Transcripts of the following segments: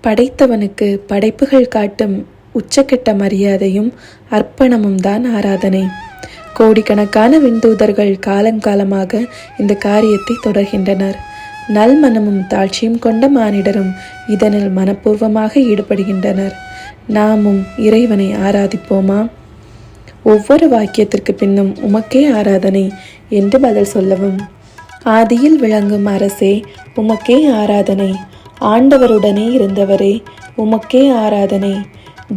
படைத்தவனுக்கு படைப்புகள் காட்டும் உச்சக்கெட்ட மரியாதையும் அர்ப்பணமும் தான் ஆராதனை. கோடிக்கணக்கான விண்தூதர்கள் காலங்காலமாக இந்த காரியத்தை தொடர்கின்றனர். நல்மனமும் தாழ்ச்சியும் கொண்ட மானிடரும் இதனில் மனப்பூர்வமாக ஈடுபடுகின்றனர். நாமும் இறைவனை ஆராதிப்போமா? ஒவ்வொரு வாக்கியத்திற்கு பின்னும் உமக்கே ஆராதனை என்று பதில் சொல்லவும். ஆதியில் விளங்கும் அரசே, உமக்கே ஆராதனை. ஆண்டவருடனே இருந்தவரே, உமக்கே ஆராதனை.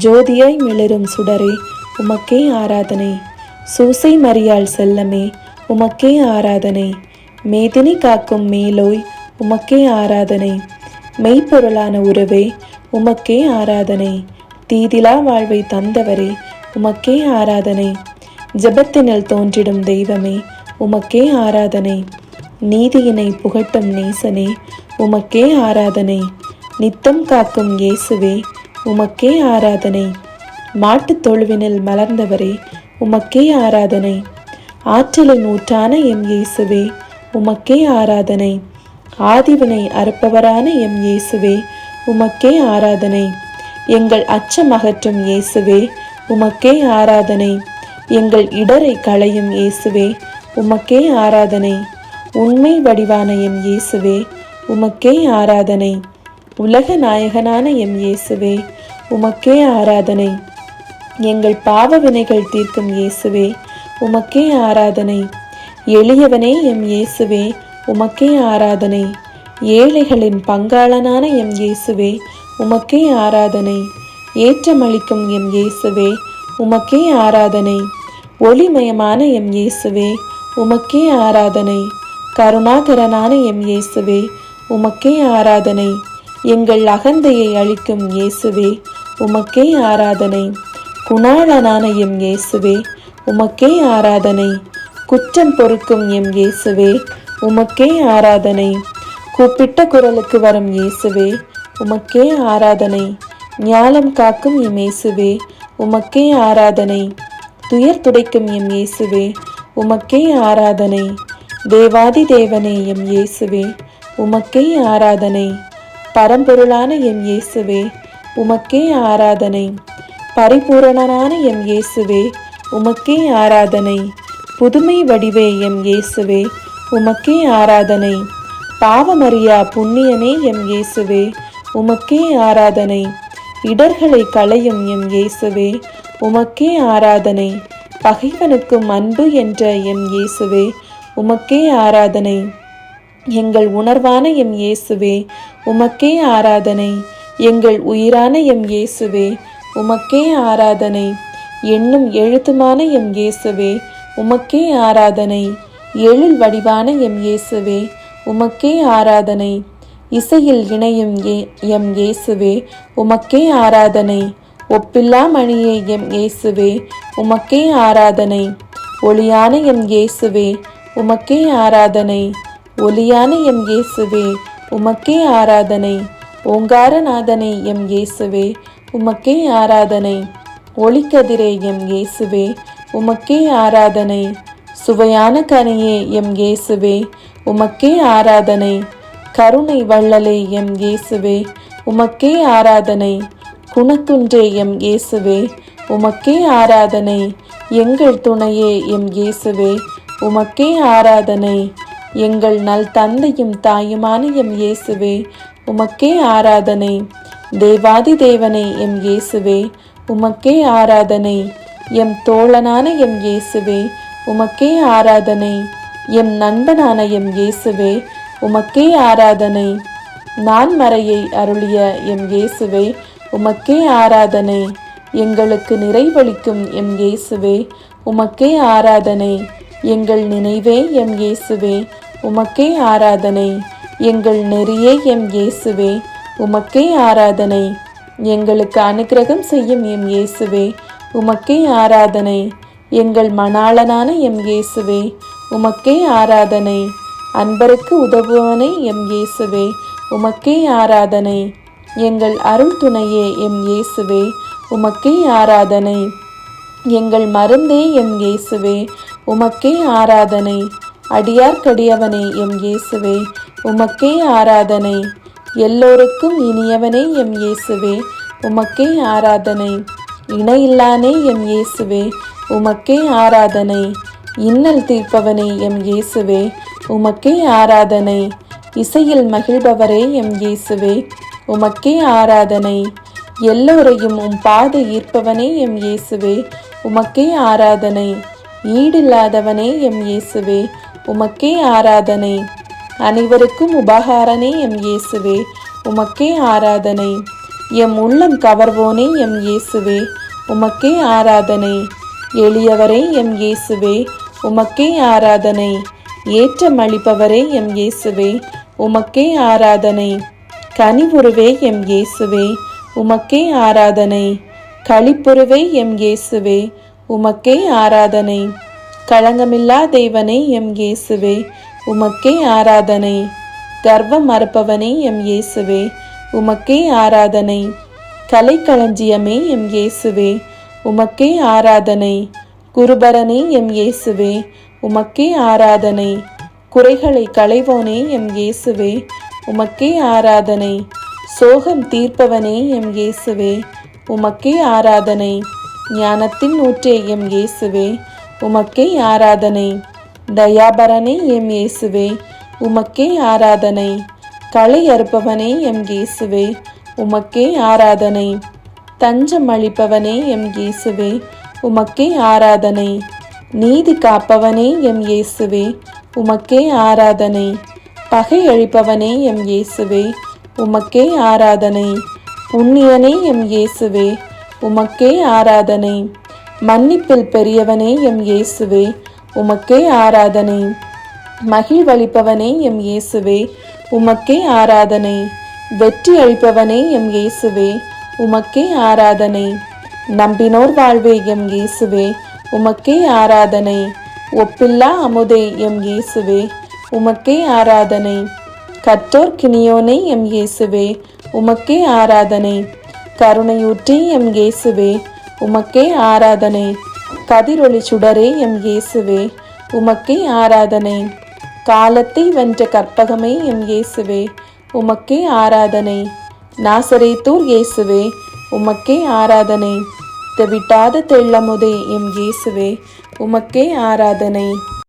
ஜோதியாய் மிளரும் சுடரே, உமக்கே ஆராதனை. சூசை மரியாள் செல்லமே, உமக்கே ஆராதனை. மேதினி காக்கும் மேலோய், உமக்கே ஆராதனை. மெய்ப்பொருளான உறவே, உமக்கே ஆராதனை. தீதிலா வாழ்வை தந்தவரே, உமக்கே ஆராதனை. ஜெபத்தினில் தோன்றிடும் தெய்வமே, உமக்கே ஆராதனை. நீதியினை புகட்டும் நேசனே, உமக்கே ஆராதனை. நித்தம் காக்கும் இயேசுவே, உமக்கே ஆராதனை. மாட்டுத் தொழுவினில் மலர்ந்தவரே, உமக்கே ஆராதனை. ஆற்றலின் ஊற்றான எம் இயேசுவே, உமக்கே ஆராதனை. ஆதிவினை அறுப்பவரான எம் இயேசுவே, உமக்கே ஆராதனை. எங்கள் அச்சம் அகற்றும் இயேசுவே, உமக்கே ஆராதனை. எங்கள் இடரை களையும் இயேசுவே, உமக்கே ஆராதனை. உண்மை வடிவான எம் இயேசுவே, உமக்கே ஆராதனை. உலக நாயகனான எம் இயேசுவே, உமக்கே ஆராதனை. எங்கள் பாவ வினைகள் தீர்க்கும் இயேசுவே, உமக்கே ஆராதனை. எளியவனே எம் இயேசுவே, உமக்கே ஆராதனை. ஏழைகளின் பங்காளனான எம் இயேசுவே, உமக்கே ஆராதனை. ஏற்றமளிக்கும் எம் இயேசுவே, உமக்கே ஆராதனை. ஒளிமயமான எம் இயேசுவே, உமக்கே ஆராதனை. கருணாகரனான எம் இயேசுவே, உமக்கே ஆராதனை. எங்கள் அகந்தையை அளிக்கும் இயேசுவே, உமக்கே ஆராதனை. குணாளனான எம் இயேசுவே, உமக்கே ஆராதனை. குற்றம் பொறுக்கும் எம் இயேசுவே, உமக்கே ஆராதனை. கூப்பிட்ட குரலுக்கு வரும் இயேசுவே, உமக்கே ஆராதனை. ஞாலம் காக்கும் எம் இயேசுவே, உமக்கே ஆராதனை. துயர் துடைக்கும் எம் இயேசுவே, உமக்கே ஆராதனை. தேவாதி தேவனே எம் இயேசுவே, உமக்கே ஆராதனை. பரம்பொருளான எம் இயேசுவே, உமக்கே ஆராதனை. பரிபூரணனான எம் இயேசுவே, உமக்கே ஆராதனை. புதுமை வடிவே எம் இயேசுவே, உமக்கே ஆராதனை. பாவமறியா புண்ணியனே எம் இயேசுவே, உமக்கே ஆராதனை. இடர்களை களையும் எம் இயேசுவே, உமக்கே ஆராதனை. பகைவனுக்கும் அன்பு என்ற எம் இயேசுவே, உமக்கே ஆராதனை. எங்கள் உணர்வான எம் இயேசுவே, உமக்கே ஆராதனை. எங்கள் உயிரான எம் இயேசுவே, உமக்கே ஆராதனை. எண்ணும் எழுத்துமான எம் இயேசுவே, உமக்கே ஆராதனை. எழில் வடிவான எம் இயேசுவே, உமக்கே ஆராதனை. இசையில் இணையும் எம் இயேசுவே, உமக்கே ஆராதனை. ஒப்பில்லா மணியே எம் இயேசுவே, உமக்கே ஆராதனை. ஒளியான எம் இயேசுவே, உமக்கே ஆராதனை. ஒலியான எம் இயேசுவே, உமக்கே ஆராதனை. ஓங்காரநாதனே எம் இயேசுவே, உமக்கே ஆராதனை. ஒளிக்கதிரே எம் இயேசுவே, உமக்கே ஆராதனை. சுவையான கனியே எம் இயேசுவே, உமக்கே ஆராதனை. கருணை வள்ளலே எம் இயேசுவே, உமக்கே ஆராதனை. குணக்குன்றே எம் இயேசுவே, உமக்கே ஆராதனை. எங்கள் துணையே எம் இயேசுவே, உமக்கே ஆராதனை. எங்கள் நல் தந்தையும் தாயுமான எம் இயேசுவே, உமக்கே ஆராதனை. தேவாதி தேவனே எம் இயேசுவே, உமக்கே ஆராதனை. எம் தோழனான எம் இயேசுவே, உமக்கே ஆராதனை. எம் நண்பனான எம் இயேசுவே, உமக்கே ஆராதனை. நான் மறையை அருளிய எம் இயேசுவே, உமக்கே ஆராதனை. எங்களுக்கு நிறைவளிக்கும் எம் இயேசுவே, உமக்கே ஆராதனை. எங்கள் நினைவே எம் இயேசுவே, உமக்கே ஆராதனை. எங்கள் நெறியே எம் இயேசுவே, உமக்கே ஆராதனை. எங்களுக்கு அனுக்கிரகம் செய்யும் எம் இயேசுவே, உமக்கே ஆராதனை. எங்கள் மணாளனான எம் இயேசுவே, உமக்கே ஆராதனை. அன்பருக்கு உதவுவனே எம் இயேசுவே, உமக்கே ஆராதனை. எங்கள் அருள் துணையே எம் இயேசுவே, உமக்கே ஆராதனை. எங்கள் மருந்தே எம் இயேசுவே, உமக்கே ஆராதனை. அடியார்க்கடியவனே எம் இயேசுவே, உமக்கே ஆராதனை. எல்லோருக்கும் இனியவனே எம் இயேசுவே, உமக்கே ஆராதனை. இணையில்லானே எம் இயேசுவே, உமக்கே ஆராதனை. இன்னல் தீர்ப்பவனே எம் இயேசுவே, உமக்கே ஆராதனை. இசையில் மகிழ்பவரே எம் இயேசுவே, உமக்கே ஆராதனை. எல்லோரையும் உம் பாதை ஈர்ப்பவனே எம் இயேசுவே, உமக்கே ஆராதனை. ஈடில்லாதவனே எம் இயேசுவே, உமக்கே ஆராதனை. அனைவருக்கும் உபகாரனே எம் இயேசுவே, உமக்கே ஆராதனை. எம் உள்ளம் கவர்வோனே எம் இயேசுவே, உமக்கே ஆராதனை. எளியவரே எம் இயேசுவே, உமக்கே ஆராதனை. ஏற்றமளிப்பவரே எம் இயேசுவே, உமக்கே ஆராதனை. கனிவுருவே எம் இயேசுவே, உமக்கே ஆராதனை. களிப்புருவே எம் இயேசுவே, உமக்கே ஆராதனை. களங்கமில்லா தேவனே எம் இயேசுவே, உமக்கே ஆராதனை. கர்வம் மறுப்பவனே எம் இயேசுவே, உமக்கே ஆராதனை. கலைக்களஞ்சியமே எம் இயேசுவே, உமக்கே ஆராதனை. குருபரனே எம் இயேசுவே, உமக்கே ஆராதனை. குறைகளை களைவோனே எம் இயேசுவே, உமக்கே ஆராதனை. சோகம் தீர்ப்பவனே எம் இயேசுவே, உமக்கே ஆராதனை. ஞானத்தின் ஊற்றே எம் இயேசுவே, உமக்கே ஆராதனை. தயாபரனே எம் இயேசுவே, உமக்கே ஆராதனை. களை அறுப்பவனே எம் இயேசுவே, உமக்கே ஆராதனை. தஞ்சம் அளிப்பவனே எம் இயேசுவே, உமக்கே ஆராதனை. நீதி காப்பவனே எம் இயேசுவே, உமக்கே ஆராதனை. பகை அழிப்பவனே எம் இயேசுவே, உமக்கே ஆராதனை. புண்ணியனே எம் இயேசுவே, உமக்கே ஆராதனை. மன்னிப்பில் பெரியவனே எம் இயேசுவே, உமக்கே ஆராதனை. மகிழ்வளிப்பவனே எம் இயேசுவே, உமக்கே ஆராதனை. வெற்றி அளிப்பவனே எம் இயேசுவே, உமக்கே ஆராதனை. நம்பினோர் வாழ்வே எம் இயேசுவே, உமக்கே ஆராதனை. ஒப்பில்லா அமுதே எம் இயேசுவே, உமக்கே ஆராதனை. கற்றோர் கினியோனே எம் இயேசுவே, உமக்கே ஆராதனை. கருணையூற்றி எம் இயேசுவே, உமக்கே ஆராதனை. கதிரொளி சுடரே எம் இயேசுவே, உமக்கே ஆராதனை. காலத்தை வென்ற கற்பகமே எம் இயேசுவே, உமக்கே ஆராதனை. நாசரேத்தூர் இயேசுவே, உமக்கே ஆராதனை. தெவிட்டாத தெள்ளமுதே எம் இயேசுவே, உமக்கே ஆராதனை.